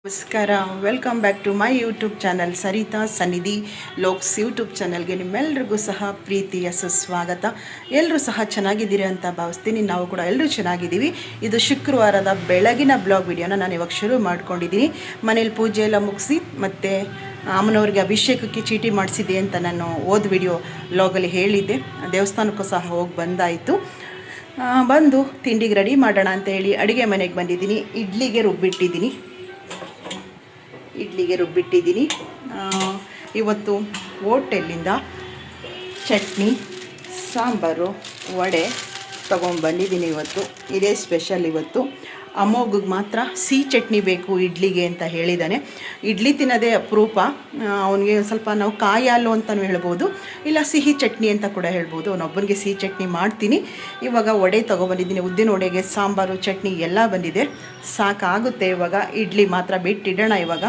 ನಮಸ್ಕಾರ, welcome back to my YouTube channel Sarita Sannidhi ಲೋಕ್ಸ್ YouTube ಚಾನಲ್ಗೆ ನಿಮ್ಮೆಲ್ರಿಗೂ ಸಹ ಪ್ರೀತಿಯ ಸುಸ್ವಾಗತ. ಎಲ್ಲರೂ ಸಹ ಚೆನ್ನಾಗಿದ್ದೀರಿ ಅಂತ ಭಾವಿಸ್ತೀನಿ. ನಾವು ಕೂಡ ಎಲ್ಲರೂ ಚೆನ್ನಾಗಿದ್ದೀವಿ. ಇದು ಶುಕ್ರವಾರದ ಬೆಳಗಿನ ಬ್ಲಾಗ್ ವಿಡಿಯೋನ ನಾನು ಇವಾಗ ಶುರು ಮಾಡ್ಕೊಂಡಿದ್ದೀನಿ. ಮನೇಲಿ ಪೂಜೆ ಎಲ್ಲ ಮುಗಿಸಿ ಮತ್ತು ಅಮ್ಮನವ್ರಿಗೆ ಅಭಿಷೇಕಕ್ಕೆ ಚೀಟಿ ಮಾಡಿಸಿದೆ ಅಂತ ನಾನು ಓದ್ ವಿಡಿಯೋ ಬ್ಲಾಗಲ್ಲಿ ಹೇಳಿದ್ದೆ. ದೇವಸ್ಥಾನಕ್ಕೂ ಸಹ ಹೋಗಿ ಬಂದಾಯಿತು. ಬಂದು ತಿಂಡಿಗೆ ರೆಡಿ ಮಾಡೋಣ ಅಂತ ಹೇಳಿ ಅಡುಗೆ ಮನೆಗೆ ಬಂದಿದ್ದೀನಿ. ಇಡ್ಲಿಗೆ ರುಬ್ಬಿಟ್ಟಿದ್ದೀನಿ. ಇವತ್ತು ಹೋಟೆಲ್ಲಿಂದ ಚಟ್ನಿ, ಸಾಂಬಾರು, ವಡೆ ತೊಗೊಂಡ್ಬಂದಿದ್ದೀನಿ. ಇದೇ ಸ್ಪೆಷಲ್. ಇವತ್ತು ಅಮ್ಮೋಗಿಗೆ ಮಾತ್ರ ಸಿಹಿ ಚಟ್ನಿ ಬೇಕು ಇಡ್ಲಿಗೆ ಅಂತ ಹೇಳಿದ್ದಾನೆ. ಇಡ್ಲಿ ತಿನ್ನೋದೇ ಅಪರೂಪ. ಅವನಿಗೆ ಸ್ವಲ್ಪ ನಾವು ಕಾಯಿ ಹಾಲು ಅಂತಲೂ ಹೇಳ್ಬೋದು, ಇಲ್ಲ ಸಿಹಿ ಚಟ್ನಿ ಅಂತ ಕೂಡ ಹೇಳ್ಬೋದು. ಅವನೊಬ್ಬನಿಗೆ ಸಿಹಿ ಚಟ್ನಿ ಮಾಡ್ತೀನಿ. ಇವಾಗ ವಡೆ ತೊಗೊಬಂದಿದ್ದೀನಿ. ಉದ್ದಿನ ವಡೆಗೆ ಸಾಂಬಾರು, ಚಟ್ನಿ ಎಲ್ಲ ಬಂದಿದೆ, ಸಾಕಾಗುತ್ತೆ. ಇವಾಗ ಇಡ್ಲಿ ಮಾತ್ರ ಬಿಟ್ಟಿಡೋಣ. ಇವಾಗ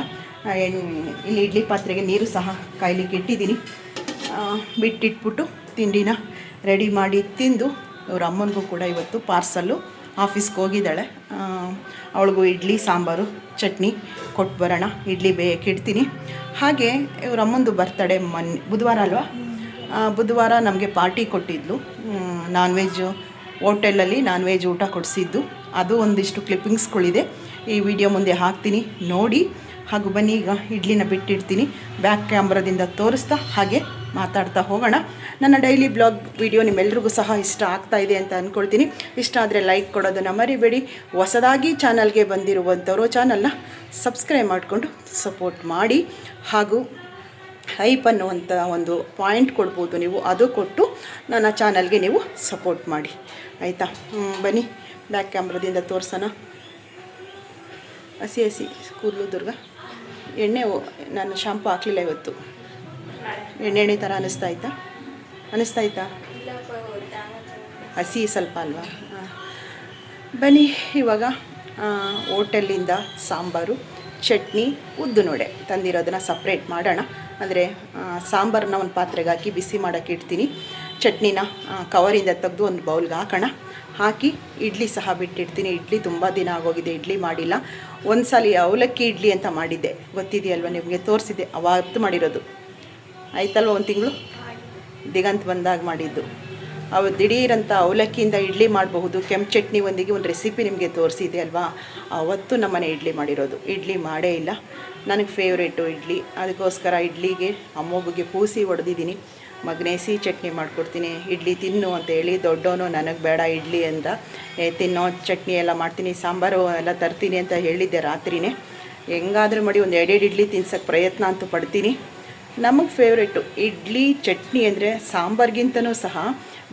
ಇಲ್ಲಿ ಇಡ್ಲಿ ಪಾತ್ರೆಗೆ ನೀರು ಸಹ ಕಾಯ್ಲಿಕ್ಕೆ ಇಟ್ಟಿದ್ದೀನಿ. ಬಿಟ್ಟಿಟ್ಬಿಟ್ಟು ತಿಂಡಿನ ರೆಡಿ ಮಾಡಿ ತಿಂದು, ಇವ್ರ ಅಮ್ಮನಿಗೂ ಕೂಡ ಇವತ್ತು ಪಾರ್ಸಲ್ಲು ಆಫೀಸ್ಗೆ ಹೋಗಿದ್ದಾಳೆ. ಅವಳಿಗೂ ಇಡ್ಲಿ, ಸಾಂಬಾರು, ಚಟ್ನಿ ಕೊಟ್ಟು ಬರೋಣ. ಇಡ್ಲಿ ಬೇಕಿಡ್ತೀನಿ. ಹಾಗೆ ಇವ್ರ ಅಮ್ಮಂದು ಬರ್ತಡೇ ಬುಧವಾರ ಅಲ್ವಾ, ಬುಧವಾರ ನಮಗೆ ಪಾರ್ಟಿ ಕೊಟ್ಟಿದ್ಲು. ನಾನ್ ವೆಜ್ಜು ಹೋಟೆಲಲ್ಲಿ ನಾನ್ ವೆಜ್ ಊಟ ಕೊಡಿಸಿದ್ದು. ಅದು ಒಂದಿಷ್ಟು ಕ್ಲಿಪ್ಪಿಂಗ್ಸ್ಗಳಿದೆ, ಈ ವಿಡಿಯೋ ಮುಂದೆ ಹಾಕ್ತೀನಿ ನೋಡಿ. ಹಾಗೂ ಬನ್ನಿ, ಈಗ ಇಡ್ಲಿನ ಬಿಟ್ಟಿಡ್ತೀನಿ. ಬ್ಯಾಕ್ ಕ್ಯಾಮ್ರಾದಿಂದ ತೋರಿಸ್ತಾ ಹಾಗೆ ಮಾತಾಡ್ತಾ ಹೋಗೋಣ. ನನ್ನ ಡೈಲಿ ಬ್ಲಾಗ್ ವಿಡಿಯೋ ನಿಮ್ಮೆಲ್ರಿಗೂ ಸಹ ಇಷ್ಟ ಆಗ್ತಾ ಇದೆ ಅಂತ ಅಂದ್ಕೊಳ್ತೀನಿ. ಇಷ್ಟ ಆದರೆ ಲೈಕ್ ಕೊಡೋದನ್ನು ಮರಿಬೇಡಿ. ಹೊಸದಾಗಿ ಚಾನಲ್ಗೆ ಬಂದಿರುವಂಥವರು ಚಾನಲ್ನ ಸಬ್ಸ್ಕ್ರೈಬ್ ಮಾಡಿಕೊಂಡು ಸಪೋರ್ಟ್ ಮಾಡಿ. ಹಾಗೂ ಹೈಪ್ ಅನ್ನುವಂಥ ಒಂದು ಪಾಯಿಂಟ್ ಕೊಡ್ಬೋದು ನೀವು, ಅದು ಕೊಟ್ಟು ನನ್ನ ಚಾನಲ್ಗೆ ನೀವು ಸಪೋರ್ಟ್ ಮಾಡಿ, ಆಯಿತಾ? ಬನ್ನಿ, ಬ್ಯಾಕ್ ಕ್ಯಾಮ್ರಾದಿಂದ ತೋರಿಸೋಣ. ಹಸಿ ಕೂದಲು ದುರ್ಗ. ಎಣ್ಣೆ ನಾನು ಶಾಂಪು ಹಾಕಲಿಲ್ಲ ಇವತ್ತು. ಎಣ್ಣೆ ಥರ ಅನ್ನಿಸ್ತಾಯ್ತಾ? ಹಸಿ ಸ್ವಲ್ಪ ಅಲ್ವಾ? ಬನ್ನಿ, ಇವಾಗ ಹೋಟೆಲಿಂದ ಸಾಂಬಾರು, ಚಟ್ನಿ, ಉದ್ದಿನ ವಡೆ ತಂದಿರೋದನ್ನು ಸಪ್ರೇಟ್ ಮಾಡೋಣ. ಅಂದರೆ ಸಾಂಬಾರನ್ನ ಒಂದು ಪಾತ್ರೆಗೆ ಹಾಕಿ ಬಿಸಿ ಮಾಡೋಕ್ಕೆ ಇಡ್ತೀನಿ. ಚಟ್ನಿನ ಕವರಿಂದ ತೆಗೆದು ಒಂದು ಬೌಲ್ಗೆ ಹಾಕಿ ಇಡ್ಲಿ ಸಹ ಬಿಟ್ಟಿಡ್ತೀನಿ. ಇಡ್ಲಿ ತುಂಬ ದಿನ ಆಗೋಗಿದೆ, ಇಡ್ಲಿ ಮಾಡಿಲ್ಲ. ಒಂದು ಸಲ ಅವಲಕ್ಕಿ ಇಡ್ಲಿ ಅಂತ ಮಾಡಿದ್ದೆ, ಗೊತ್ತಿದೆಯಲ್ವ ನಿಮಗೆ, ತೋರಿಸಿದ್ದೆ. ಅವತ್ತು ಮಾಡಿರೋದು ಆಯ್ತಲ್ವ, ಒಂದು ತಿಂಗಳು ದಿಗಂತ ಬಂದಾಗ ಮಾಡಿದ್ದು. ಅವತ್ತು ದಿಢೀರಂತ ಅವಲಕ್ಕಿಯಿಂದ ಇಡ್ಲಿ ಮಾಡಬಹುದು, ಕೆಂಪು ಚಟ್ನಿ ಒಂದಿಗೆ ಒಂದು ರೆಸಿಪಿ ನಿಮಗೆ ತೋರಿಸಿದೆ ಅಲ್ವಾ. ಅವತ್ತು ನಮ್ಮನೆ ಇಡ್ಲಿ ಮಾಡಿರೋದು. ಇಡ್ಲಿ ಮಾಡೇ ಇಲ್ಲ. ನನಗೆ ಫೇವ್ರೇಟು ಇಡ್ಲಿ. ಅದಕ್ಕೋಸ್ಕರ ಇಡ್ಲಿಗೆ ಅಮ್ಮೊಬ್ಬಗೆ ಪೂಸಿ ಹೊಡೆದಿದ್ದೀನಿ. ಮಗನೇ ಸಿಹಿ ಚಟ್ನಿ ಮಾಡಿಕೊಡ್ತೀನಿ, ಇಡ್ಲಿ ತಿನ್ನು ಅಂತ ಹೇಳಿ. ದೊಡ್ಡವನು ನನಗೆ ಬೇಡ ಇಡ್ಲಿ ಅಂತ, ತಿನ್ನೋ ಚಟ್ನಿ ಎಲ್ಲ ಮಾಡ್ತೀನಿ, ಸಾಂಬಾರು ಎಲ್ಲ ತರ್ತೀನಿ ಅಂತ ಹೇಳಿದ್ದೆ ರಾತ್ರಿಯೇ. ಹೆಂಗಾದರೂ ಮಾಡಿ ಒಂದು 2 ಇಡ್ಲಿ ತಿನ್ಸೋಕ್ಕೆ ಪ್ರಯತ್ನ ಅಂತೂ ಪಡ್ತೀನಿ. ನಮಗೆ ಫೇವ್ರೇಟು ಇಡ್ಲಿ ಚಟ್ನಿ ಅಂದರೆ ಸಾಂಬಾರ್ಗಿಂತನೂ ಸಹ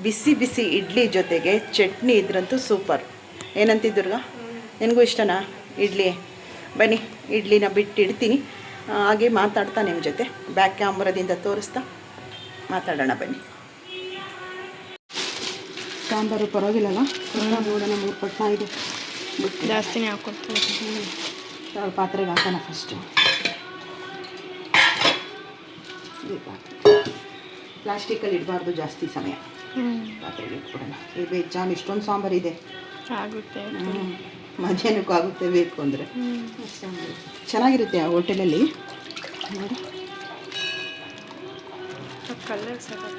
ಬಿಸಿ ಬಿಸಿ ಇಡ್ಲಿ ಜೊತೆಗೆ ಚಟ್ನಿ ಇದ್ರಂತೂ ಸೂಪರ್. ಏನಂತಿದ್ದುರ್ಗ, ನಿನಗೂ ಇಷ್ಟನಾ ಇಡ್ಲಿ? ಬನ್ನಿ, ಇಡ್ಲಿನ ಬಿಟ್ಟಿಡ್ತೀನಿ. ಹಾಗೆ ಮಾತಾಡ್ತಾ ನಿಮ್ಮ ಜೊತೆ ಬ್ಯಾಕ್ ಕ್ಯಾಮ್ರಾದಿಂದ ತೋರಿಸ್ತಾ ಮಾತಾಡೋಣ. ಬನ್ನಿ. ಸಾಂಬಾರು ಪರವಾಗಿಲ್ಲಲ್ಲ, ನೋಡೋಣ. 3 ಪಟ್ನ ಇದೆ, ಜಾಸ್ತಿನೇ ಹಾಕ್ಕೊಡ್ತೀನಿ. ಪಾತ್ರೆಗೆ ಹಾಕೋಣ ಫಸ್ಟು. ಪ್ಲಾಸ್ಟಿಕಲ್ಲಿ ಇಡಬಾರ್ದು ಜಾಸ್ತಿ ಸಮಯ, ಪಾತ್ರೆಗೆ ಇಟ್ಬಿಡೋಣ. ಈ ಬೇಜಾನ್ ಇಷ್ಟೊಂದು ಸಾಂಬಾರು ಇದೆ, ಆಗುತ್ತೆ. ಮಧ್ಯಾಹ್ನಕ್ಕೂ ಆಗುತ್ತೆ ಬೇಕು ಅಂದರೆ. ಚೆನ್ನಾಗಿರುತ್ತೆ ಆ ಹೋಟೆಲಲ್ಲಿ. ನೋಡಿ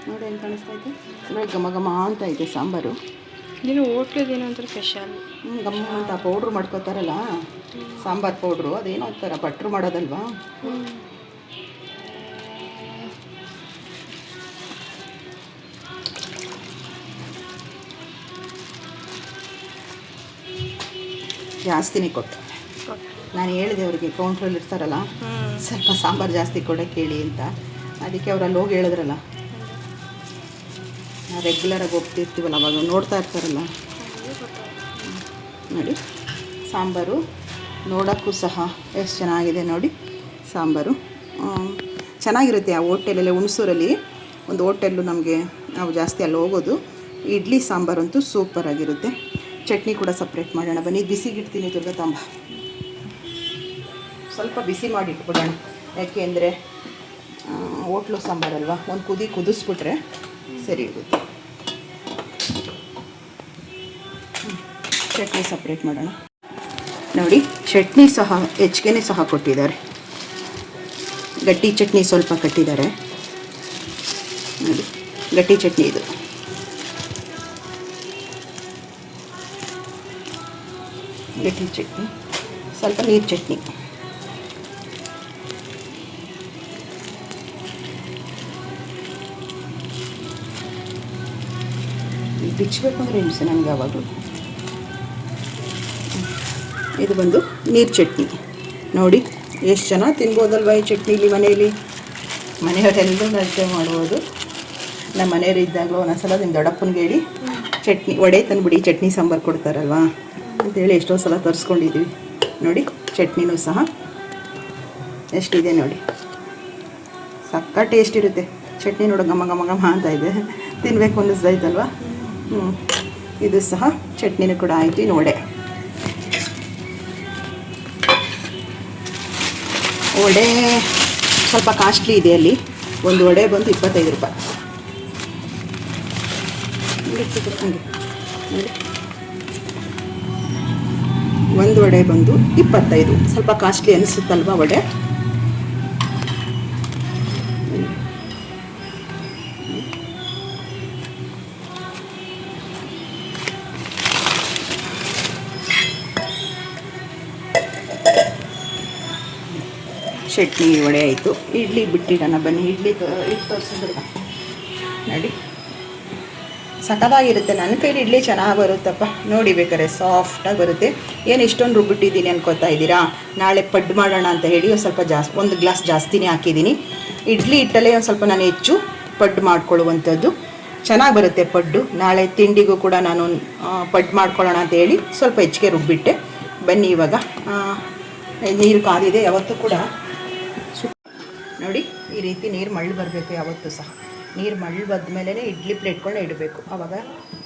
ನೋಡಿ ಏನು ಕಾಣಿಸ್ತಾ ಇದೆ, ಚೆನ್ನಾಗಿ ಘಮ ಘಮ ಅಂತ ಇದೆ ಸಾಂಬಾರು. ನೀನು ಹೋಟ್ಲದೇನೋ ಒಂಥರ ಸ್ಪೆಷಲ್. ಘಮ ಅಂತ ಪೌಡ್ರು ಮಾಡ್ಕೋತಾರಲ್ಲ, ಸಾಂಬಾರು ಪೌಡ್ರು, ಅದೇನೋ ಒಂಥರ ಭಟ್ರು ಮಾಡೋದಲ್ವಾ. ಜಾಸ್ತಿನೇ ಕೊಟ್ಟು ನಾನು ಹೇಳಿದೆ ಅವ್ರಿಗೆ, ಕೌಂಟ್ರಲ್ಲಿ ಇರ್ತಾರಲ್ಲ, ಸ್ವಲ್ಪ ಸಾಂಬಾರು ಜಾಸ್ತಿ ಕೊಡೋಕ್ಕೆ ಹೇಳಿ ಅಂತ. ಅದಕ್ಕೆ ಅವರಲ್ಲಿ ಹೋಗಿ ಹೇಳಿದ್ರಲ್ಲ, ರೆಗ್ಯುಲರಾಗಿ ಹೋಗ್ತಿರ್ತೀವಲ್ಲ, ಅವಾಗ ನೋಡ್ತಾ ಇರ್ತಾರಲ್ಲ. ನೋಡಿ ಸಾಂಬಾರು ನೋಡೋಕ್ಕೂ ಸಹ ಎಷ್ಟು ಚೆನ್ನಾಗಿದೆ ನೋಡಿ. ಸಾಂಬಾರು ಚೆನ್ನಾಗಿರುತ್ತೆ. ಆ ಹೋಟೆಲಲ್ಲಿ, ಹುಣಸೂರಲ್ಲಿ ಒಂದು ಹೋಟೆಲ್ಲು ನಮಗೆ, ನಾವು ಜಾಸ್ತಿ ಅಲ್ಲಿ ಹೋಗೋದು. ಇಡ್ಲಿ ಸಾಂಬಾರಂತೂ ಸೂಪರಾಗಿರುತ್ತೆ. ಚಟ್ನಿ ಕೂಡ ಸಪ್ರೇಟ್ ಮಾಡೋಣ. ಬನ್ನಿ, ಬಿಸಿಗಿಡ್ತೀನಿ ದುರ್ಗ ತಾಂಬ. ಸ್ವಲ್ಪ ಬಿಸಿ ಮಾಡಿ ಇಟ್ಬಿಡೋಣ, ಯಾಕೆ ಅಂದರೆ ಹೋಟ್ಲು ಸಾಂಬಾರಲ್ವ, ಒಂದು ಕುದಿಸ್ಬಿಟ್ರೆ ಸರಿ ಇರುತ್ತೆ. ಚಟ್ನಿ ಸಪ್ರೇಟ್ ಮಾಡೋಣ. ನೋಡಿ ಚಟ್ನಿ ಸಹ ಹೆಚ್ಚಿಗೆ ಸಹ ಕೊಟ್ಟಿದ್ದಾರೆ. ಗಟ್ಟಿ ಚಟ್ನಿ ಸ್ವಲ್ಪ ಕಟ್ಟಿದ್ದಾರೆ ನೋಡಿ, ಗಟ್ಟಿ ಚಟ್ನಿ ಇದು. ಗಟ್ಟಿ ಚಟ್ನಿ, ಸ್ವಲ್ಪ ನೀರು ಚಟ್ನಿ. ಬಿಚ್ಚಬೇಕು ಅಂದರೆ ಹಿಂಸೆ ನನಗೆ ಯಾವಾಗಲೂ. ಇದು ಬಂದು ನೀರು ಚಟ್ನಿ. ನೋಡಿ ಎಷ್ಟು ಜನ ತಿನ್ಬೋದಲ್ವ ಈ ಚಟ್ನಿಲಿ. ಮನೆಯವರೆಲ್ಲರೂ ಅಷ್ಟೇ ಮಾಡ್ಬೋದು. ನಮ್ಮ ಮನೆಯವರು ಇದ್ದಾಗಲೂ ಒಂದೊಂದ್ಸಲ ನಿಮ್ಮ ದೊಡ್ಡಪ್ಪನಿಗೆ ಹೇಳಿ ಚಟ್ನಿ ವಡೆ ತಂದುಬಿಡಿ, ಚಟ್ನಿ ಸಾಂಬಾರು ಕೊಡ್ತಾರಲ್ವ ಅಂತೇಳಿ ಎಷ್ಟೋ ಸಲ ತರಿಸ್ಕೊಂಡಿದ್ದೀವಿ. ನೋಡಿ ಚಟ್ನಿನೂ ಸಹ ಎಷ್ಟಿದೆ ನೋಡಿ, ಸಕ್ಕ ಟೇಸ್ಟ್ ಇರುತ್ತೆ ಚಟ್ನಿ. ನೋಡೋ ಘಮ ಘಮ ಘಮ ಅಂತ ಇದೆ, ತಿನ್ನಬೇಕು ಅನ್ನಿಸ್ದಾಯ್ತಲ್ವ. ಇದು ಸಹ ಚಟ್ನಿನೂ ಕೂಡ ಆಯಿತು. ಇನ್ನು ವಡೆ ಸ್ವಲ್ಪ ಕಾಸ್ಟ್ಲಿ ಇದೆ ಅಲ್ಲಿ. ಒಂದು ವಡೆ ಬಂದು 25 ರೂಪಾಯಿ. ಒಂದು ವಡೆ ಬಂದು 25. ಸ್ವಲ್ಪ ಕಾಸ್ಟ್ಲಿ ಅನಿಸುತ್ತಲ್ವ ವಡೆ. ಚಟ್ನಿ ವಡೆ ಆಯಿತು. ಇಡ್ಲಿ ಬಿಟ್ಟಿರೋಣ ಬನ್ನಿ. ಇಡ್ಲಿ ತೋರಿಸಿದ್ರೆ ನೋಡಿ ಸಖತ್ತಾಗಿರುತ್ತೆ. ನನ್ನ ಕೈಲಿ ಇಡ್ಲಿ ಚೆನ್ನಾಗಿ ಬರುತ್ತಪ್ಪ. ನೋಡಿ ಬೇಕಾದ್ರೆ ಸಾಫ್ಟಾಗಿ ಬರುತ್ತೆ. ಏನು ಇಷ್ಟೊಂದು ರುಬ್ಬಿಟ್ಟಿದ್ದೀನಿ ಅನ್ಕೋತಾ ಇದ್ದೀರಾ? ನಾಳೆ ಪಡ್ಡು ಮಾಡೋಣ ಅಂತ ಹೇಳಿ ಒಂದು ಸ್ವಲ್ಪ ಜಾಸ್ತಿ, ಒಂದು ಗ್ಲಾಸ್ ಜಾಸ್ತಿನೇ ಹಾಕಿದ್ದೀನಿ. ಇಡ್ಲಿ ಹಿಟ್ಟಲ್ಲೇ ಒಂದು ಸ್ವಲ್ಪ ನಾನು ಹೆಚ್ಚು ಪಡ್ಡು ಮಾಡ್ಕೊಳ್ಳುವಂಥದ್ದು. ಚೆನ್ನಾಗಿ ಬರುತ್ತೆ ಪಡ್ಡು. ನಾಳೆ ತಿಂಡಿಗೂ ಕೂಡ ನಾನು ಪಡ್ಡು ಮಾಡ್ಕೊಳ್ಳೋಣ ಅಂತ ಹೇಳಿ ಸ್ವಲ್ಪ ಹೆಚ್ಚಿಗೆ ರುಬ್ಬಿಟ್ಟೆ. ಬನ್ನಿ ಇವಾಗ ನೀರು ಕಾದಿದೆ. ಯಾವತ್ತೂ ಕೂಡ ನೋಡಿ ಈ ರೀತಿ ನೀರು ಮಳ್ಳು ಬರಬೇಕು. ಯಾವತ್ತೂ ಸಹ ನೀರು ಮಳ್ಳು ಬಂದ ಮೇಲೆ ಇಡ್ಲಿ ಪ್ಲೇಟ್ಗಳನ್ನ ಇಡಬೇಕು, ಆವಾಗ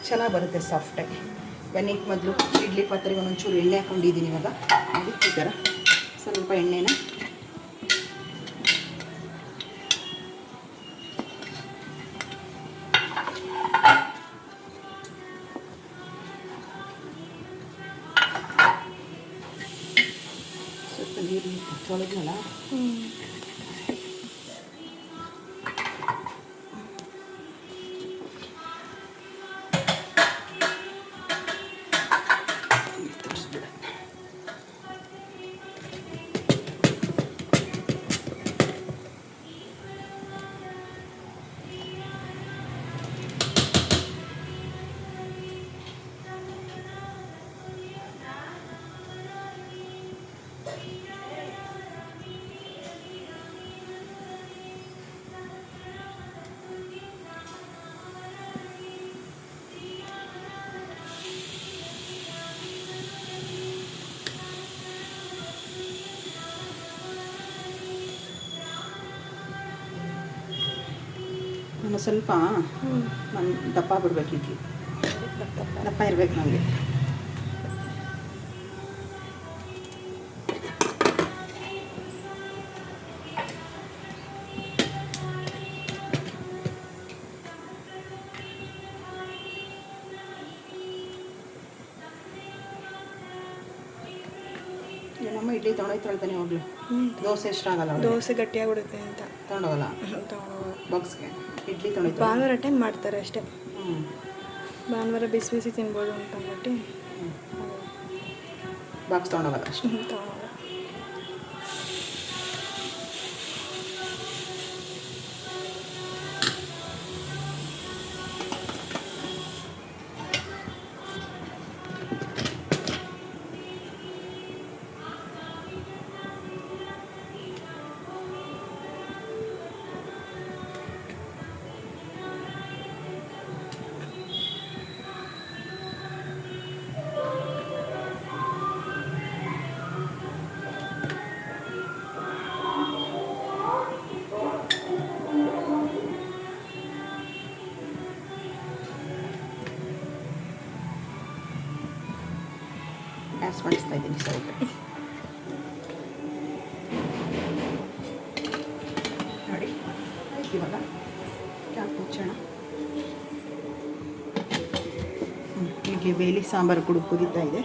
ಚೆನ್ನಾಗಿ ಬರುತ್ತೆ ಸಾಫ್ಟಾಗಿ. ಬನ್ನಿ ಮೊದಲು ಇಡ್ಲಿ ಪಾತ್ರೆಗೆ ಒಂದೊಂಚೂರು ಎಣ್ಣೆ ಹಾಕ್ಕೊಂಡಿದ್ದೀನಿ. ಇವಾಗ ನೋಡಿ ಈ ಥರ ಸ್ವಲ್ಪ ಎಣ್ಣೆನ ಸ್ವಲ್ಪ ನೀರು ತೊಳೆದ್ನಲ್ಲ, ನಾನು ಸ್ವಲ್ಪ ದಪ್ಪ ಬಿಡ್ಬೇಕು. ಇಡ್ಲಿ ದಪ್ಪ ಇರಬೇಕು ನನಗೆ. ನಮ್ಮ ಇಡ್ಲಿ ತೊಳ್ತಾನೆ ಹೋಗ್ಲಿ. ದೋಸೆ ಇಷ್ಟ ಆಗಲ್ಲ, ದೋಸೆ ಗಟ್ಟಿಯಾಗ್ಬಿಡುತ್ತೆ ಅಂತ ತೊಗೊಂಡೋಗಲ್ಲ ಬಾಕ್ಸ್ಗೆ. ಇಡ್ಲಿ ತೊಳಿತಾರೆ. ಭಾನುವಾರ ಟೈಮ್ ಮಾಡ್ತಾರೆ ಅಷ್ಟೇ. ಭಾನುವಾರ ಬಿಸಿ ಬಿಸಿ ತಿನ್ಬೋದು ಅಂತ ಅಂದ್ಬಿಟ್ಟು ಬಾಕ್ಸ್ ತೊಗೊಂಡೋಗಲ್ಲ ಅಷ್ಟೇ. ತೊಗೊಳಲ್ಲ. ಗ್ಯಾಸ್ ಮಾಡಿಸ್ತಾ ಇದ್ದೀನಿ ಸ್ವಲ್ಪ. ನೋಡಿ ಇವಾಗ ಕ್ಯಾಪ್ ಮುಚ್ಚೋಣ. ಇಡ್ಲಿ ಬೇಲಿ ಸಾಂಬಾರು ಕೂಡ ಕುದೀತಾ ಇದೆ.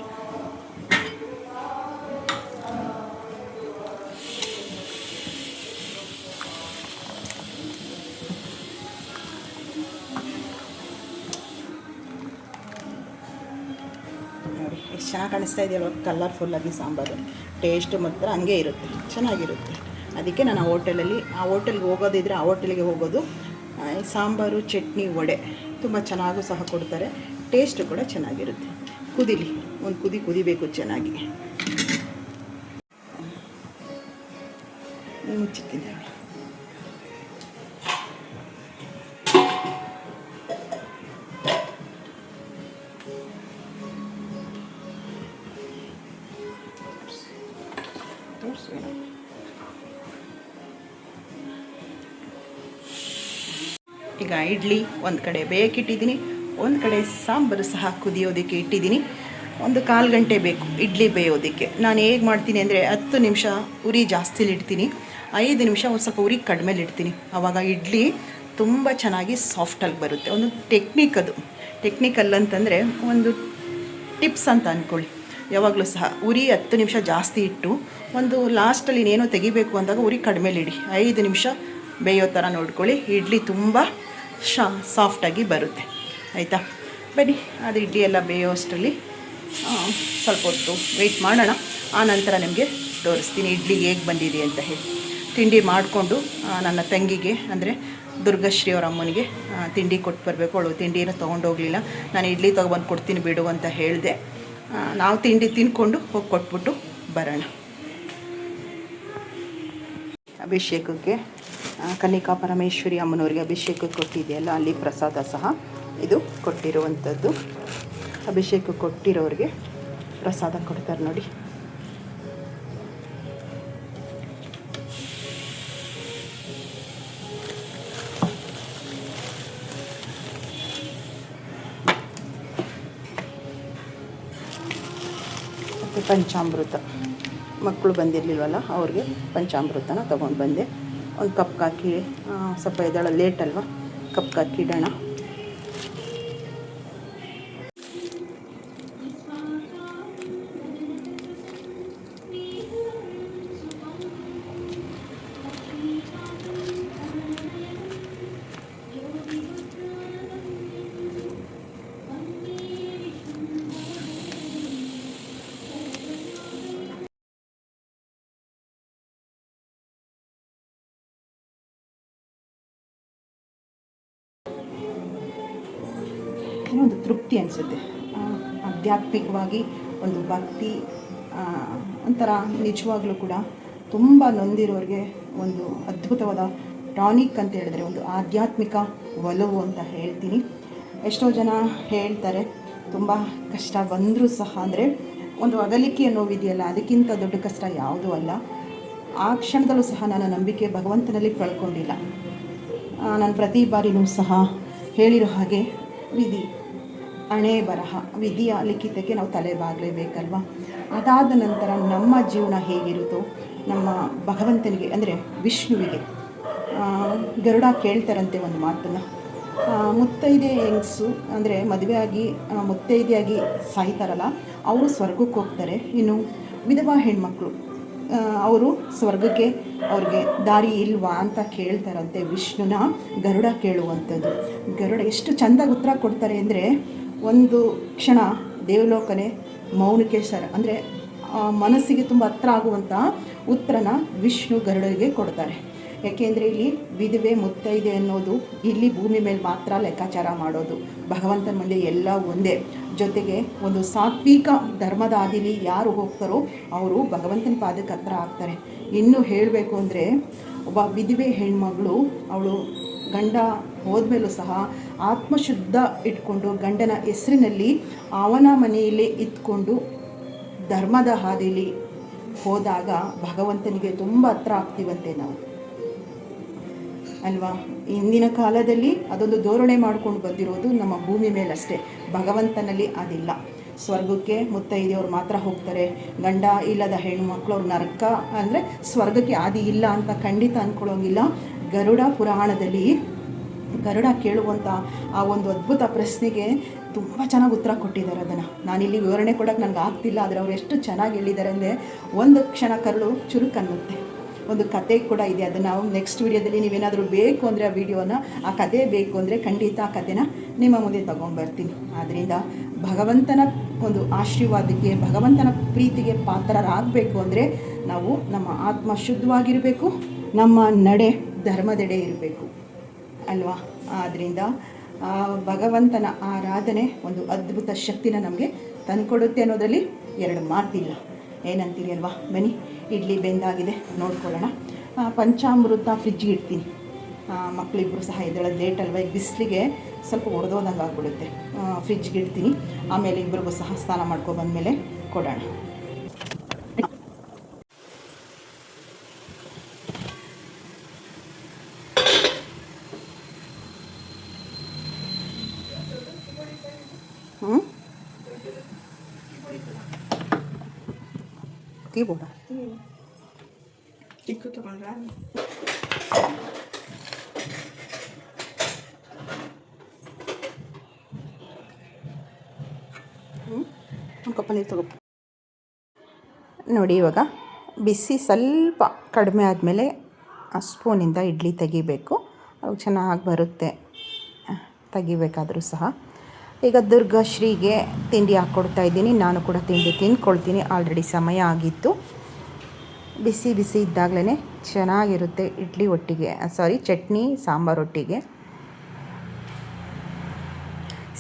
ಚೆನ್ನಾಗಿ ಕಾಣಿಸ್ತಾ ಇದೆಯಲ್ವ, ಕಲರ್ಫುಲ್ಲಾಗಿ ಸಾಂಬಾರು. ಟೇಸ್ಟ್ ಮಾತ್ರ ಹಂಗೆ ಇರುತ್ತೆ, ಚೆನ್ನಾಗಿರುತ್ತೆ. ಅದಕ್ಕೆ ನಾನು ಆ ಹೋಟೆಲ್ಗೆ ಹೋಗೋದಿದ್ರೆ ಆ ಹೋಟೆಲ್ಗೆ ಹೋಗೋದು. ಸಾಂಬಾರು, ಚಟ್ನಿ, ವಡೆ ತುಂಬ ಚೆನ್ನಾಗೂ ಸಹ ಕೊಡ್ತಾರೆ. ಟೇಸ್ಟು ಕೂಡ ಚೆನ್ನಾಗಿರುತ್ತೆ. ಕುದೀಲಿ, ಒಂದು ಕುದಿಬೇಕು ಚೆನ್ನಾಗಿ. ಮುಚ್ಚಿಟ್ಟಿದ್ದೆ. ಈಗ ಇಡ್ಲಿ ಒಂದು ಕಡೆ ಬೇಯಕ್ಕಿಟ್ಟಿದ್ದೀನಿ, ಒಂದು ಕಡೆ ಸಾಂಬಾರು ಸಹ ಕುದಿಯೋದಕ್ಕೆ ಇಟ್ಟಿದ್ದೀನಿ. ಒಂದು 1/4 ಗಂಟೆ ಬೇಕು ಇಡ್ಲಿ ಬೇಯೋದಕ್ಕೆ. ನಾನು ಹೇಗೆ ಮಾಡ್ತೀನಿ ಅಂದರೆ 10 ನಿಮಿಷ ಉರಿ ಜಾಸ್ತಿಲಿ ಇಡ್ತೀನಿ, 5 ನಿಮಿಷ ಒಂದು ಸ್ವಲ್ಪ ಉರಿ ಕಡಿಮೆಲಿ ಇಡ್ತೀನಿ. ಆವಾಗ ಇಡ್ಲಿ ತುಂಬ ಚೆನ್ನಾಗಿ ಸಾಫ್ಟಾಗಿ ಬರುತ್ತೆ. ಒಂದು ಟೆಕ್ನಿಕಲ್ ಅಂತಂದರೆ ಒಂದು ಟಿಪ್ಸ್ ಅಂತ ಅಂದ್ಕೊಳ್ಳಿ. ಯಾವಾಗಲೂ ಸಹ ಉರಿ 10 ನಿಮಿಷ ಜಾಸ್ತಿ ಇಟ್ಟು ಒಂದು ಲಾಸ್ಟಲ್ಲಿ ಇನ್ನೇನೋ ತೆಗಿಬೇಕು ಅಂದಾಗ ಉರಿ ಕಡಿಮೆಲಿಡಿ, 5 ನಿಮಿಷ ಬೇಯೋ ಥರ ನೋಡ್ಕೊಳ್ಳಿ. ಇಡ್ಲಿ ತುಂಬ ಸಾಫ್ಟಾಗಿ ಬರುತ್ತೆ. ಆಯಿತಾ? ಬನ್ನಿ, ಅದು ಇಡ್ಲಿ ಎಲ್ಲ ಬೇಯೋ ಅಷ್ಟರಲ್ಲಿ ಸ್ವಲ್ಪ ಹೊತ್ತು ವೆಯ್ಟ್ ಮಾಡೋಣ. ಆನಂತರ ನಿಮಗೆ ತೋರಿಸ್ತೀನಿ ಇಡ್ಲಿ ಹೇಗೆ ಬಂದಿದೆ ಅಂತ ಹೇಳಿ. ತಿಂಡಿ ಮಾಡಿಕೊಂಡು ನನ್ನ ತಂಗಿಗೆ ಅಂದರೆ ದುರ್ಗಶ್ರೀ ಅವರ ಅಮ್ಮನಿಗೆ ತಿಂಡಿ ಕೊಟ್ಟು ಬರಬೇಕು. ಅವಳು ತಿಂಡಿನ ತೊಗೊಂಡೋಗಲಿಲ್ಲ. ನಾನು ಇಡ್ಲಿ ತೊಗೊಬಂದು ಕೊಡ್ತೀನಿ ಬಿಡು ಅಂತ ಹೇಳಿದೆ. ನಾವು ತಿಂಡಿ ತಿಂದ್ಕೊಂಡು ಹೋಗಿ ಕೊಟ್ಬಿಟ್ಟು ಬರೋಣ. ಅಭಿಷೇಕಕ್ಕೆ ಕನ್ನಿಕಾ ಪರಮೇಶ್ವರಿ ಅಮ್ಮನವ್ರಿಗೆ ಅಭಿಷೇಕಕ್ಕೆ ಕೊಟ್ಟಿದೆಯಲ್ಲ, ಅಲ್ಲಿ ಪ್ರಸಾದ ಸಹ ಇದು ಕೊಟ್ಟಿರುವಂಥದ್ದು. ಅಭಿಷೇಕ ಕೊಟ್ಟಿರೋರಿಗೆ ಪ್ರಸಾದ ಕೊಡ್ತಾರೆ ನೋಡಿ. ಮತ್ತು ಪಂಚಾಮೃತ, ಮಕ್ಕಳು ಬಂದಿರಲಿಲ್ವಲ್ಲ ಅವ್ರಿಗೆ ಪಂಚಾಮೃತನ ತೊಗೊಂಡು ಬಂದೆ. ಒಂದು ಕಪ್ಗೆ ಹಾಕಿ, ಸ್ವಲ್ಪ ಇದಳ ಲೇಟ್ ಅಲ್ವಾ, ಕಪ್ಗೆ ಹಾಕಿ ಇಡೋಣ. ಒಂದು ತೃಪ್ತಿ ಅನಿಸುತ್ತೆ. ಆಧ್ಯಾತ್ಮಿಕವಾಗಿ ಒಂದು ಭಕ್ತಿ, ಒಂಥರ ನಿಜವಾಗ್ಲೂ ಕೂಡ ತುಂಬ ನೊಂದಿರೋರಿಗೆ ಒಂದು ಅದ್ಭುತವಾದ ಟಾನಿಕ್ ಅಂತ ಹೇಳಿದ್ರೆ ಒಂದು ಆಧ್ಯಾತ್ಮಿಕ ಒಲವು ಅಂತ ಹೇಳ್ತೀನಿ. ಎಷ್ಟೋ ಜನ ಹೇಳ್ತಾರೆ ತುಂಬ ಕಷ್ಟ ಬಂದರೂ ಸಹ ಅಂದರೆ ಒಂದು ಅಗಲಿಕೆಯ ನೋವಿದೆಯಲ್ಲ, ಅದಕ್ಕಿಂತ ದೊಡ್ಡ ಕಷ್ಟ ಯಾವುದೂ ಅಲ್ಲ. ಆ ಕ್ಷಣದಲ್ಲೂ ಸಹ ನನ್ನ ನಂಬಿಕೆ ಭಗವಂತನಲ್ಲಿ ಕಳ್ಕೊಂಡಿಲ್ಲ. ನಾನು ಪ್ರತಿ ಬಾರಿನೂ ಸಹ ಹೇಳಿರೋ ಹಾಗೆ ವಿಧಿ, ಹಣೆ ಬರಹ, ವಿಧಿಯ ಲಿಖಿತಕ್ಕೆ ನಾವು ತಲೆ ಬಾಗಲೇಬೇಕಲ್ವ. ಅದಾದ ನಂತರ ನಮ್ಮ ಜೀವನ ಹೇಗಿರುತ್ತೋ ನಮ್ಮ ಭಗವಂತನಿಗೆ ಅಂದರೆ ವಿಷ್ಣುವಿಗೆ ಗರುಡ ಕೇಳ್ತಾರಂತೆ ಒಂದು ಮಾತನ್ನು. ಮುತ್ತೈದೆ ಹೆಂಗಸು ಅಂದರೆ ಮದುವೆಯಾಗಿ ಮುತ್ತೈದೆಯಾಗಿ ಸಾಯ್ತಾರಲ್ಲ, ಅವರು ಸ್ವರ್ಗಕ್ಕೆ ಹೋಗ್ತಾರೆ. ಇನ್ನು ವಿಧವಾ ಹೆಣ್ಮಕ್ಳು ಅವರು ಸ್ವರ್ಗಕ್ಕೆ ಅವ್ರಿಗೆ ದಾರಿ ಇಲ್ವಾ ಅಂತ ಕೇಳ್ತಾರಂತೆ ವಿಷ್ಣುನ ಗರುಡ ಕೇಳುವಂಥದ್ದು. ಗರುಡ ಎಷ್ಟು ಚೆಂದಾಗಿ ಉತ್ತರ ಕೊಡ್ತಾರೆ ಅಂದರೆ, ಒಂದು ಕ್ಷಣ ದೇವಲೋಕನೇ ಮೌನಕ್ಕೆ ಅಂದರೆ ಮನಸ್ಸಿಗೆ ತುಂಬ ಹತ್ರ ಆಗುವಂಥ ಉತ್ತರನ ವಿಷ್ಣು ಗರುಡರಿಗೆ ಕೊಡ್ತಾರೆ. ಯಾಕೆಂದರೆ ಇಲ್ಲಿ ವಿಧವೆ ಮುತ್ತೈದೆ ಅನ್ನೋದು ಇಲ್ಲಿ ಭೂಮಿ ಮೇಲೆ ಮಾತ್ರ ಲೆಕ್ಕಾಚಾರ ಮಾಡೋದು, ಭಗವಂತನ ಮುಂದೆ ಎಲ್ಲ ಒಂದೇ. ಜೊತೆಗೆ ಒಂದು ಸಾತ್ವಿಕ ಧರ್ಮದ ಹಾದಿಲಿ ಯಾರು ಹೋಗ್ತಾರೋ ಅವರು ಭಗವಂತನ ಪಾದಕ್ಕೆ ಹತ್ರ ಆಗ್ತಾರೆ. ಇನ್ನು ಹೇಳಬೇಕು ಅಂದರೆ ಒಬ್ಬ ವಿಧವೆ ಹೆಣ್ಮಗಳು ಅವಳು ಗಂಡ ಹೋದ್ಮೇಲೂ ಸಹ ಆತ್ಮಶುದ್ಧ ಇಟ್ಕೊಂಡು ಗಂಡನ ಹೆಸರಿನಲ್ಲಿ ಅವನ ಮನೆಯಲ್ಲೇ ಇದ್ಕೊಂಡು ಧರ್ಮದ ಹಾದಿಲಿ ಹೋದಾಗ ಭಗವಂತನಿಗೆ ತುಂಬ ಹತ್ರ ಆಗ್ತೀವಂತೆ ನಾವು ಅಲ್ವಾ. ಇಂದಿನ ಕಾಲದಲ್ಲಿ ಅದೊಂದು ಧೋರಣೆ ಮಾಡ್ಕೊಂಡು ಬಂದಿರೋದು ನಮ್ಮ ಭೂಮಿ ಮೇಲಷ್ಟೇ, ಭಗವಂತನಲ್ಲಿ ಅದಿಲ್ಲ. ಸ್ವರ್ಗಕ್ಕೆ ಮುತ್ತೈದೆಯವ್ರು ಮಾತ್ರ ಹೋಗ್ತಾರೆ, ಗಂಡ ಇಲ್ಲದ ಹೆಣ್ಮಕ್ಳು ಅವ್ರು ನರಕ ಅಂದರೆ ಸ್ವರ್ಗಕ್ಕೆ ಆದಿ ಇಲ್ಲ ಅಂತ ಖಂಡಿತ ಅಂದ್ಕೊಳ್ಳೋಂಗಿಲ್ಲ. ಗರುಡ ಪುರಾಣದಲ್ಲಿ ಗರುಡ ಕೇಳುವಂಥ ಆ ಒಂದು ಅದ್ಭುತ ಪ್ರಶ್ನೆಗೆ ತುಂಬ ಚೆನ್ನಾಗಿ ಉತ್ತರ ಕೊಟ್ಟಿದ್ದಾರೆ. ಅದನ್ನು ನಾನಿಲ್ಲಿ ವಿವರಣೆ ಕೊಡೋಕ್ಕೆ ನನಗೆ ಆಗ್ತಿಲ್ಲ, ಆದರೆ ಅವ್ರು ಎಷ್ಟು ಚೆನ್ನಾಗಿ ಹೇಳಿದ್ದಾರೆ ಅಂದರೆ, ಒಂದು ಕ್ಷಣ ಕರುಳು ಚುರುಕನ್ನುತ್ತೆ, ಒಂದು ಕತೆ ಕೂಡ ಇದೆ. ಅದನ್ನು ನಾವು ನೆಕ್ಸ್ಟ್ ವೀಡಿಯೋದಲ್ಲಿ ನೀವೇನಾದರೂ ಬೇಕು ಅಂದರೆ ಆ ವಿಡಿಯೋನ, ಆ ಕತೆ ಬೇಕು ಅಂದರೆ ಖಂಡಿತ ಆ ಕತೆನ ನಿಮ್ಮ ಮುಂದೆ ತೊಗೊಂಡ್ಬರ್ತೀನಿ. ಆದ್ದರಿಂದ ಭಗವಂತನ ಒಂದು ಆಶೀರ್ವಾದಕ್ಕೆ, ಭಗವಂತನ ಪ್ರೀತಿಗೆ ಪಾತ್ರರಾಗಬೇಕು ಅಂದರೆ ನಾವು ನಮ್ಮ ಆತ್ಮ ಶುದ್ಧವಾಗಿರಬೇಕು, ನಮ್ಮ ನಡೆ ಧರ್ಮದೆಡೆ ಇರಬೇಕು ಅಲ್ವಾ. ಆದ್ದರಿಂದ ಭಗವಂತನ ಆರಾಧನೆ ಒಂದು ಅದ್ಭುತ ಶಕ್ತಿನ ನಮಗೆ ತಂದುಕೊಡುತ್ತೆ ಅನ್ನೋದರಲ್ಲಿ ಎರಡು ಮಾತಿಲ್ಲ. ಏನಂತೀರಿ ಅಲ್ವಾ? ಬನ್ನಿ, ಇಡ್ಲಿ ಬೆಂದಾಗಿದೆ ನೋಡ್ಕೊಳ್ಳೋಣ. ಪಂಚಾಮೃತ ಫ್ರಿಜ್ಗೆ ಇಡ್ತೀನಿ. ಮಕ್ಕಳಿಬ್ಬರು ಸಹ ಎದ್ದೇಳೋದು ಲೇಟ್ ಅಲ್ವಾ, ಈಗ ಬಿಸಿಲಿಗೆ ಸ್ವಲ್ಪ ಒಡೆದೋದಂಗೆ ಆಗ್ಬಿಡುತ್ತೆ. ಫ್ರಿಜ್ಗೆ ಇಡ್ತೀನಿ. ಆಮೇಲೆ ಇಬ್ಬರಿಗೂ ಸಹ ಸ್ನಾನ ಮಾಡ್ಕೊಬಂದಮೇಲೆ ಕೊಡೋಣ. ಕೀಬೋರ್ಡ ಚಿಕ್ಕು ತಗೊಂಡ್ರ ಒಂದು ಕಪ್ಪ ನೀರು ತಗೋ. ನೋಡಿ, ಇವಾಗ ಬಿಸಿ ಸ್ವಲ್ಪ ಕಡಿಮೆ ಆದಮೇಲೆ ಆ ಸ್ಪೂನಿಂದ ಇಡ್ಲಿ ತೆಗಿಬೇಕು. ಅವು ಚೆನ್ನಾಗಿ ಬರುತ್ತೆ ತೆಗಿಬೇಕಾದರೂ ಸಹ. ಈಗ ದುರ್ಗಾಶ್ರೀಗೆ ತಿಂಡಿ ಹಾಕ್ಕೊಡ್ತಾ ಇದ್ದೀನಿ. ನಾನು ಕೂಡ ತಿಂಡಿ ತಿಂದ್ಕೊಳ್ತೀನಿ. ಆಲ್ರೆಡಿ ಸಮಯ ಆಗಿತ್ತು. ಬಿಸಿ ಬಿಸಿ ಇದ್ದಾಗಲೇ ಚೆನ್ನಾಗಿರುತ್ತೆ ಇಡ್ಲಿ ಒಟ್ಟಿಗೆ, ಚಟ್ನಿ ಸಾಂಬಾರು ಒಟ್ಟಿಗೆ.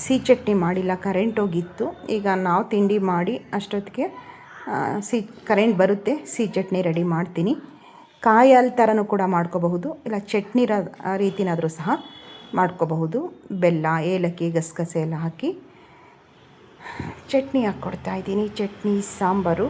ಸಿಹಿ ಚಟ್ನಿ ಮಾಡಿಲ್ಲ, ಕರೆಂಟ್ ಹೋಗಿತ್ತು. ಈಗ ನಾವು ತಿಂಡಿ ಮಾಡಿ ಅಷ್ಟೊತ್ತಿಗೆ ಕರೆಂಟ್ ಬರುತ್ತೆ, ಸಿಹಿ ಚಟ್ನಿ ರೆಡಿ ಮಾಡ್ತೀನಿ. ಕಾಯಿ ಹಾಲು ಥರನೂ ಕೂಡ ಮಾಡ್ಕೋಬಹುದು, ಇಲ್ಲ ಚಟ್ನಿ ರೀತಿನಾದರೂ ಸಹ ಮಾಡ್ಕೋಬಹುದು. ಬೆಲ್ಲ, ಏಲಕ್ಕಿ, ಗಸಗಸೆ ಎಲ್ಲ ಹಾಕಿ ಚಟ್ನಿ ಹಾಕ್ಕೊಡ್ತಾ ಇದ್ದೀನಿ. ಚಟ್ನಿ ಸಾಂಬಾರು.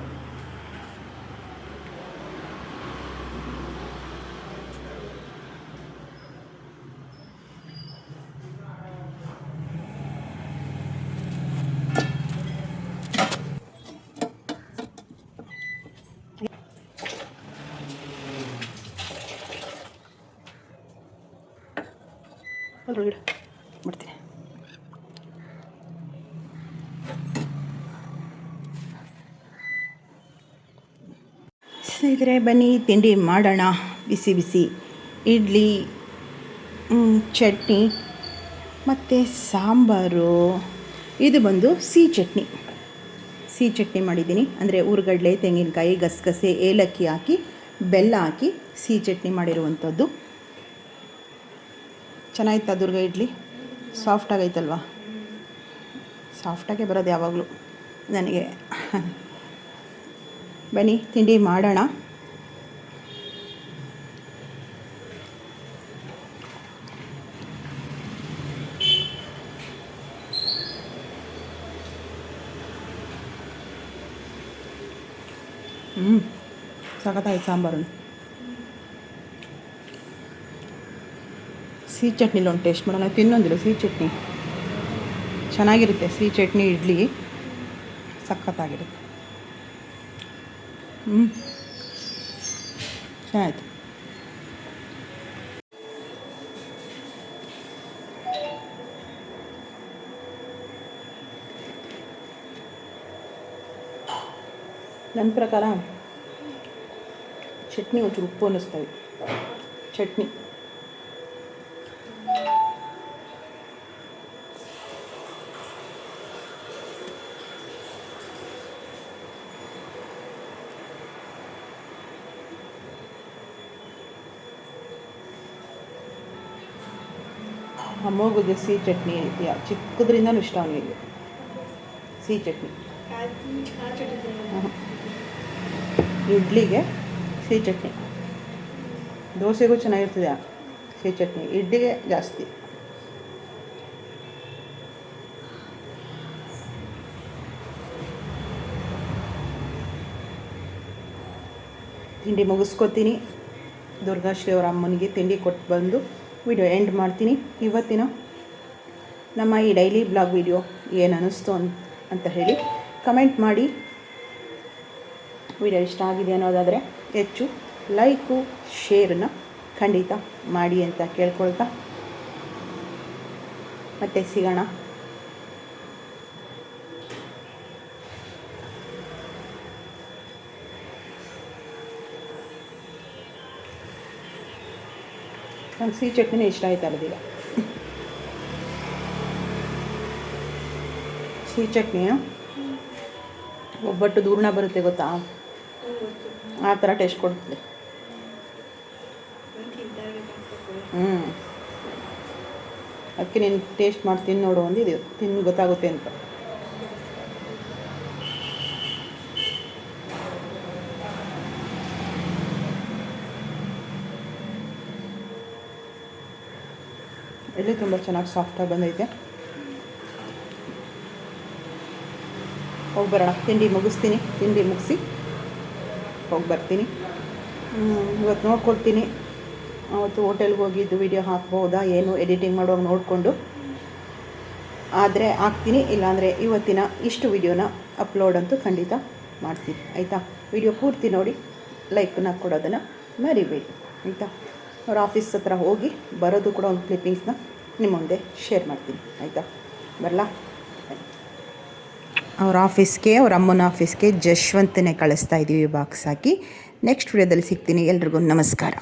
ಮಾಡ್ತೀನಿ. ಸ್ನೇಹಿತರೆ, ಬನ್ನಿ ತಿಂಡಿ ಮಾಡೋಣ. ಬಿಸಿ ಬಿಸಿ ಇಡ್ಲಿ, ಚಟ್ನಿ ಮತ್ತು ಸಾಂಬಾರು. ಇದು ಬಂದು ಸಿಹಿ ಚಟ್ನಿ ಮಾಡಿದ್ದೀನಿ. ಅಂದರೆ ಉರ್ಗಡ್ಲೆ, ತೆಂಗಿನಕಾಯಿ, ಗಸಗಸೆ, ಏಲಕ್ಕಿ ಹಾಕಿ, ಬೆಲ್ಲ ಹಾಕಿ ಸಿಹಿ ಚಟ್ನಿ ಮಾಡಿರುವಂಥದ್ದು. ಚೆನ್ನಾಗಿತ್ತಾ ದುರ್ಗ ಇಡ್ಲಿ? ಸಾಫ್ಟಾಗೈತಲ್ವಾ? ಸಾಫ್ಟಾಗೆ ಬರೋದು ಯಾವಾಗಲೂ ನನಗೆ. ಬನ್ನಿ ತಿಂಡಿ ಮಾಡೋಣ. ಸಖತ್ತಾಯ್ತು ಸಾಂಬಾರು. ಸಿಹಿ ಚಟ್ನಿಲಿ ಒಂದು ಟೇಸ್ಟ್ ಮಾಡೋಣ. ತಿನ್ನೊಂದಿಲ್ಲ ಸಿಹಿ ಚಟ್ನಿ ಚೆನ್ನಾಗಿರುತ್ತೆ. ಸಿಹಿ ಚಟ್ನಿ ಇಡ್ಲಿ ಸಖತ್ತಾಗಿರುತ್ತೆ. ಚೆನ್ನಾಯಿತು. ನನ್ನ ಪ್ರಕಾರ ಚಟ್ನಿ ಒಂಚೂರು ಉಪ್ಪು ಅನ್ನಿಸ್ತಾವೆ. ಚಟ್ನಿ ಅಮ್ಮೋಗಿಗೆ ಸಿಹಿ ಚಟ್ನಿ ಇದೆಯಾ, ಚಿಕ್ಕದ್ರಿಂದನೂ ಇಷ್ಟ ಅವನಿಗೆ ಸಿಹಿ ಚಟ್ನಿ. ಇಡ್ಲಿಗೆ ಸಿಹಿ ಚಟ್ನಿ, ದೋಸೆಗೂ ಚೆನ್ನಾಗಿರ್ತದೆ ಸಿಹಿ ಚಟ್ನಿ, ಇಡ್ಲಿಗೆ ಜಾಸ್ತಿ. ತಿಂಡಿ ಮುಗಿಸ್ಕೊತೀನಿ. ದುರ್ಗಾಶ್ರೀ ಅವರ ಅಮ್ಮನಿಗೆ ತಿಂಡಿ ಕೊಟ್ಟು ಬಂದು ವಿಡಿಯೋ ಎಂಡ್ ಮಾಡ್ತೀನಿ. ಇವತ್ತಿನ ನಮ್ಮ ಈ ಡೈಲಿ ಬ್ಲಾಗ್ ವಿಡಿಯೋ ಏನು ಅನ್ನಿಸ್ತು ಅಂತ ಹೇಳಿ ಕಮೆಂಟ್ ಮಾಡಿ. ವಿಡಿಯೋ ಇಷ್ಟ ಆಗಿದೆ ಅನ್ನೋದಾದರೆ ಹೆಚ್ಚು ಲೈಕು ಶೇರನ್ನು ಖಂಡಿತ ಮಾಡಿ ಅಂತ ಕೇಳ್ಕೊಳ್ತಾ ಮತ್ತೆ ಸಿಗೋಣ. ನಂಗೆ ಸಿಹಿ ಚಟ್ನಿನೇ ಇಷ್ಟ ಆಯ್ತು ಅಲ್ಲದಿಲ್ಲ. ಸಿಹಿ ಚಟ್ನಿ ಒಬ್ಬಟ್ಟು ದೂರ್ಣ ಬರುತ್ತೆ ಗೊತ್ತಾ, ಆ ಥರ ಟೇಸ್ಟ್ ಕೊಡುತ್ತೆ. ಅದಕ್ಕೆ ನೀನು ಟೇಸ್ಟ್ ಮಾಡಿ ತಿಂದು ನೋಡು ಅಂದಿದ್ದೀವಿ, ತಿಂದು ಗೊತ್ತಾಗುತ್ತೆ ಅಂತ. ಇಲ್ಲಿ ತುಂಬ ಚೆನ್ನಾಗಿ ಸಾಫ್ಟಾಗಿ ಬಂದೈತೆ. ಹೋಗಿ ಬರೋಣ, ತಿಂಡಿ ಮುಗಿಸ್ತೀನಿ, ತಿಂಡಿ ಮುಗಿಸಿ ಹೋಗಿ ಬರ್ತೀನಿ. ಇವತ್ತು ನೋಡ್ಕೊಳ್ತೀನಿ, ಅವತ್ತು ಹೋಟೆಲ್ಗೆ ಹೋಗಿದ್ದು ವಿಡಿಯೋ ಹಾಕ್ಬೋದಾ ಏನು ಎಡಿಟಿಂಗ್ ಮಾಡುವಾಗ ನೋಡಿಕೊಂಡು, ಆದರೆ ಹಾಕ್ತೀನಿ, ಇಲ್ಲಾಂದರೆ ಇವತ್ತಿನ ಇಷ್ಟು ವಿಡಿಯೋನ ಅಪ್ಲೋಡ್ ಅಂತೂ ಖಂಡಿತ ಮಾಡ್ತೀನಿ. ಆಯಿತಾ? ವಿಡಿಯೋ ಪೂರ್ತಿ ನೋಡಿ ಲೈಕನ್ನ ಕೊಡೋದನ್ನು ಮರಿಬೇಡಿ. ಆಯಿತಾ? ಅವ್ರ ಆಫೀಸ್ ಹತ್ರ ಹೋಗಿ ಬರೋದು ಕೂಡ ಒಂದು ಕ್ಲಿಪ್ಪಿಂಗ್ಸ್ನ ನಿಮ್ಮ ಮುಂದೆ ಶೇರ್ ಮಾಡ್ತೀನಿ. ಆಯಿತಾ? ಬರಲಾ? ಅವ್ರ ಆಫೀಸ್ಗೆ, ಅವ್ರ ಅಮ್ಮನ ಆಫೀಸ್ಗೆ ಜಶ್ವಂತನೇ ಕಳಿಸ್ತಾ ಇದ್ದೀವಿ ಬಾಕ್ಸ್ ಹಾಕಿ. ನೆಕ್ಸ್ಟ್ ವಿಡಿಯೋದಲ್ಲಿ ಸಿಗ್ತೀನಿ. ಎಲ್ರಿಗೂ ನಮಸ್ಕಾರ.